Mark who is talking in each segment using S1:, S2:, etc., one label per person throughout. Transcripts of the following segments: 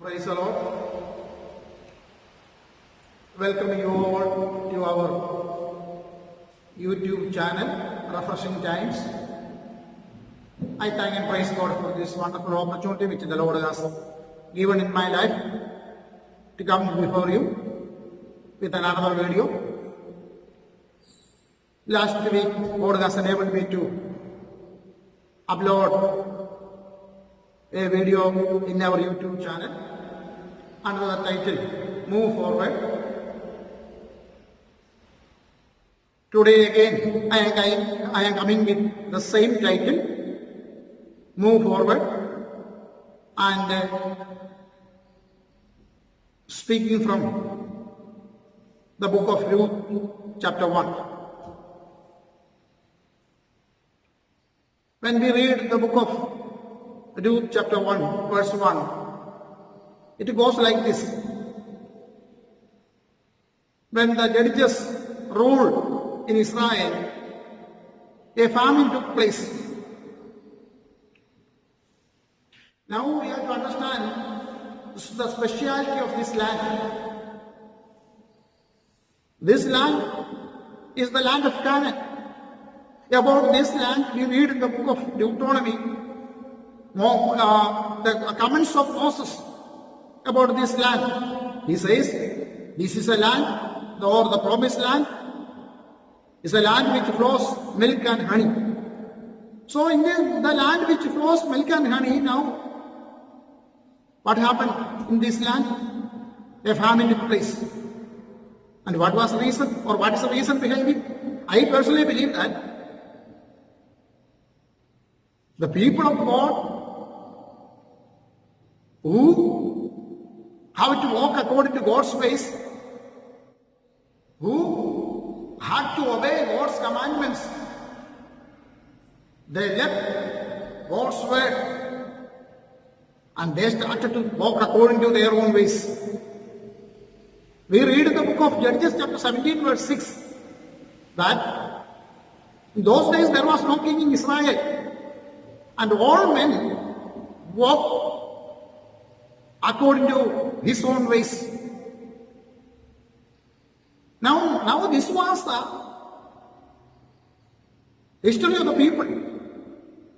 S1: Praise the Lord. Welcome you all to our YouTube channel, Refreshing Times. I thank and praise God for this wonderful opportunity which the Lord has given in my life to come before you with another video. Last week, God has enabled me to upload a video in our YouTube channel under the title Move Forward. Today again I am coming with the same title, Move Forward, and speaking from the book of Ruth chapter 1. When we read the book of Ruth chapter 1 verse 1, it goes like this. When the judges ruled in Israel, a famine took place. Now we have to understand the speciality of this land. This land is the land of Canaan. About this land, we read in the book of Deuteronomy the comments of Moses about this land. He says, this is a land, or the promised land, is a land which flows milk and honey. So in the land which flows milk and honey, now what happened in this land? A famine took place. And what was the reason, or what is the reason behind it? I personally believe that the people of God who have to walk according to God's ways, who had to obey God's commandments, they left God's word and they started to walk according to their own ways. We read in the book of Judges chapter 17 verse 6 that in those days there was no king in Israel and all men walked according to his own ways. Now this was the history of the people,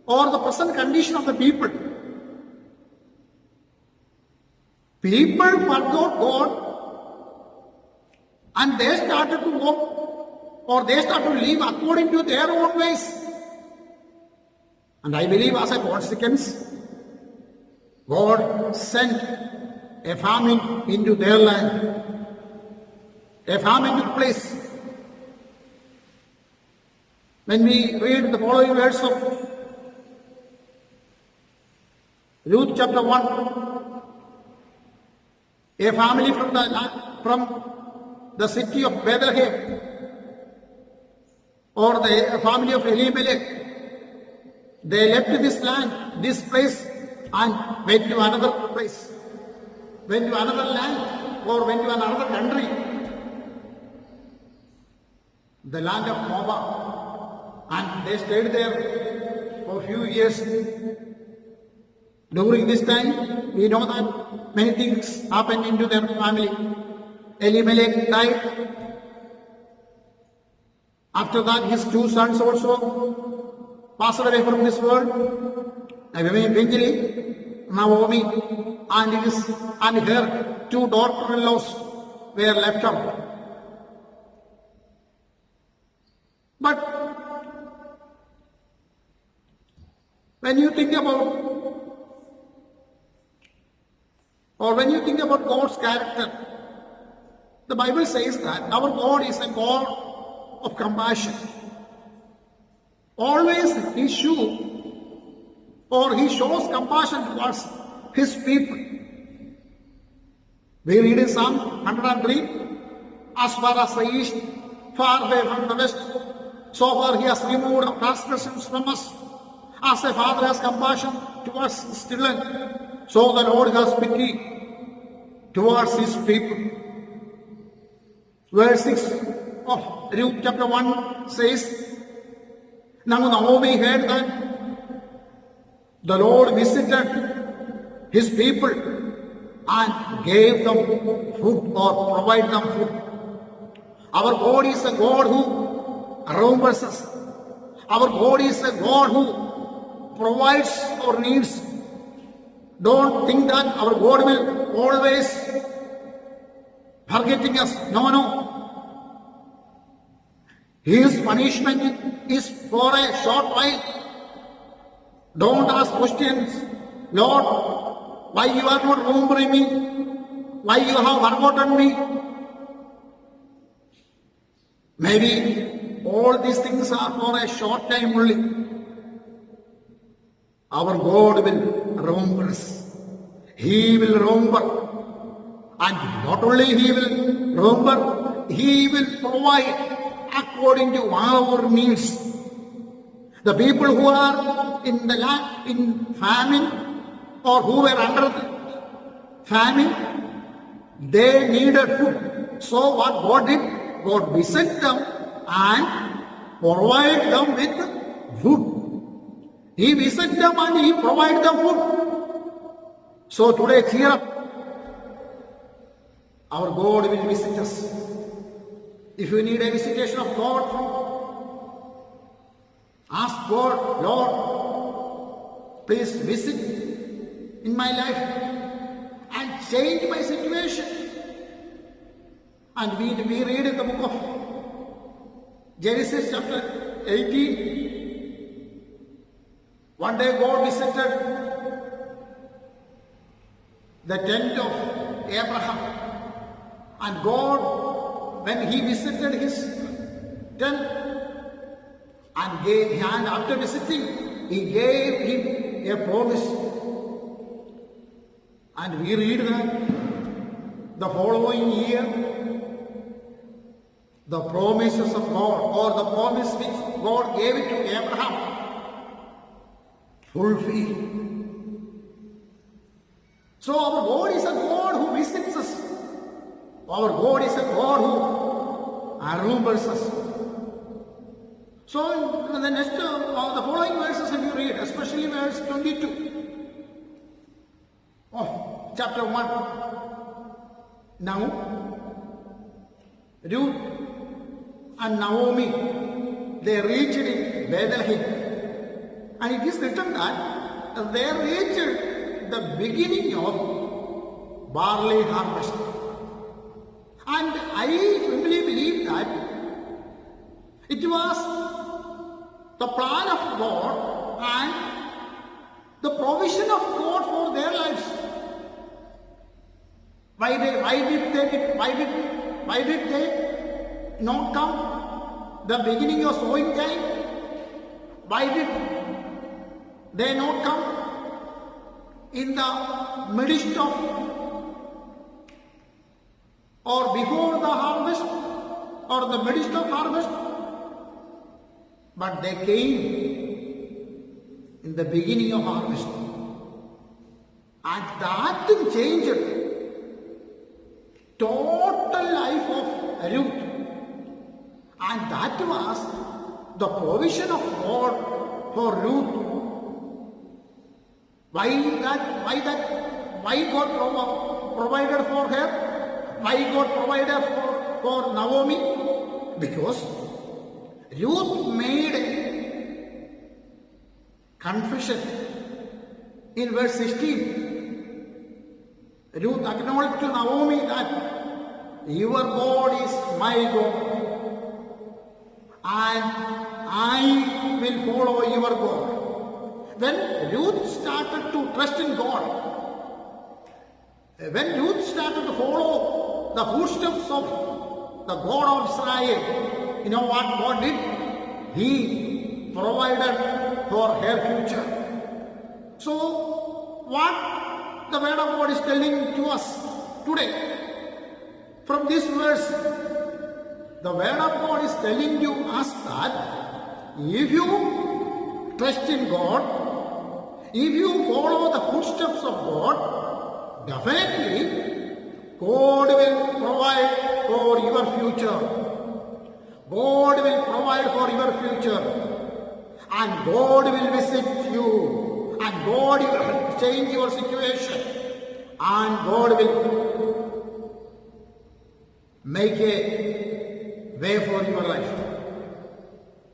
S1: or the present condition of the people. People forgot God and they started to walk, or they started to live according to their own ways. And I believe as a consequence, God sent a famine into their land. A famine took place. When we read the following verse of Ruth chapter 1, a family from the city of Bethlehem, or the family of Elimelech, they left this land, this place, and went to another place, went to another land, or went to another country, the land of Moab, and they stayed there for a few years. During this time, we know that many things happened into their family. Elimelech died. After that, his two sons also passed away from this world. Eventually, Naomi and her two daughter-in-laws were left out. But when you think about God's character, the Bible says that our God is a God of compassion. Always He shows compassion towards His people. We read in Psalm 103, as far as the east, far away from the west, so far He has removed our transgressions from us. As a father has compassion towards his children, so the Lord has pity towards His people. Verse 6 of Ruth chapter 1 says, now Naomi heard that the Lord visited His people and gave them food or provide them food. Our God is a God who remembers us. Our God is a God who provides our needs. Don't think that our God will always forgetting us. No. His punishment is for a short while. Don't ask questions. Lord, why you are not remembering me? Why you have forgotten me? Maybe all these things are for a short time only. Our God will remember us. He will remember. And not only He will remember, He will provide according to our needs. The people who are in the land in famine or who were under the famine, they needed food. So what God did? God visited them and provided them with food. He visited them and He provided them food. So today, cheer up. Our God will visit us. If you need a visitation of God, ask God, Lord, please visit in my life and change my situation. And we read in the book of Genesis chapter 18. One day God visited the tent of Abraham. And God, when He visited his tent, and after visiting, He gave him a promise. And we read that the following year, the promises of God, or the promise which God gave it to Abraham, fulfilled. So our God is a God who visits us. Our God is a God who remembers us. So in the next, the following verses, if you read, especially verse 22 of chapter 1. Now, Ruth and Naomi, they reached in Bethlehem. And it is written that they reached the beginning of barley harvest. And I firmly believe that it was the plan of God and the provision of God for their lives. Why did they not come the beginning of sowing time? Why did they not come in the midst of or before the harvest or the midst of harvest? But they came in the beginning of harvest. And that thing changed total life of Ruth. And that was the provision of God for Ruth. Why God provided for her? Why God provided for Naomi? Because Ruth made a confession in verse 16. Ruth acknowledged to Naomi that your God is my God and I will follow your God. When Ruth started to trust in God, when Ruth started to follow the footsteps of the God of Israel, you know what God did? He provided for her future. So, what the Word of God is telling to us today? From this verse, the Word of God is telling you us that if you trust in God, if you follow the footsteps of God, definitely, God will provide for your future. God will provide for your future. And God will visit you. And God will change your situation. and God will make a way for your life.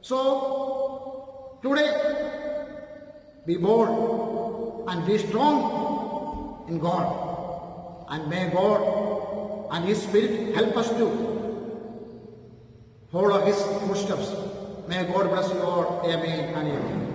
S1: So, today, be bold and be strong in God. And may God and His Spirit help us to follow His footsteps. May God bless you all. Amen and amen.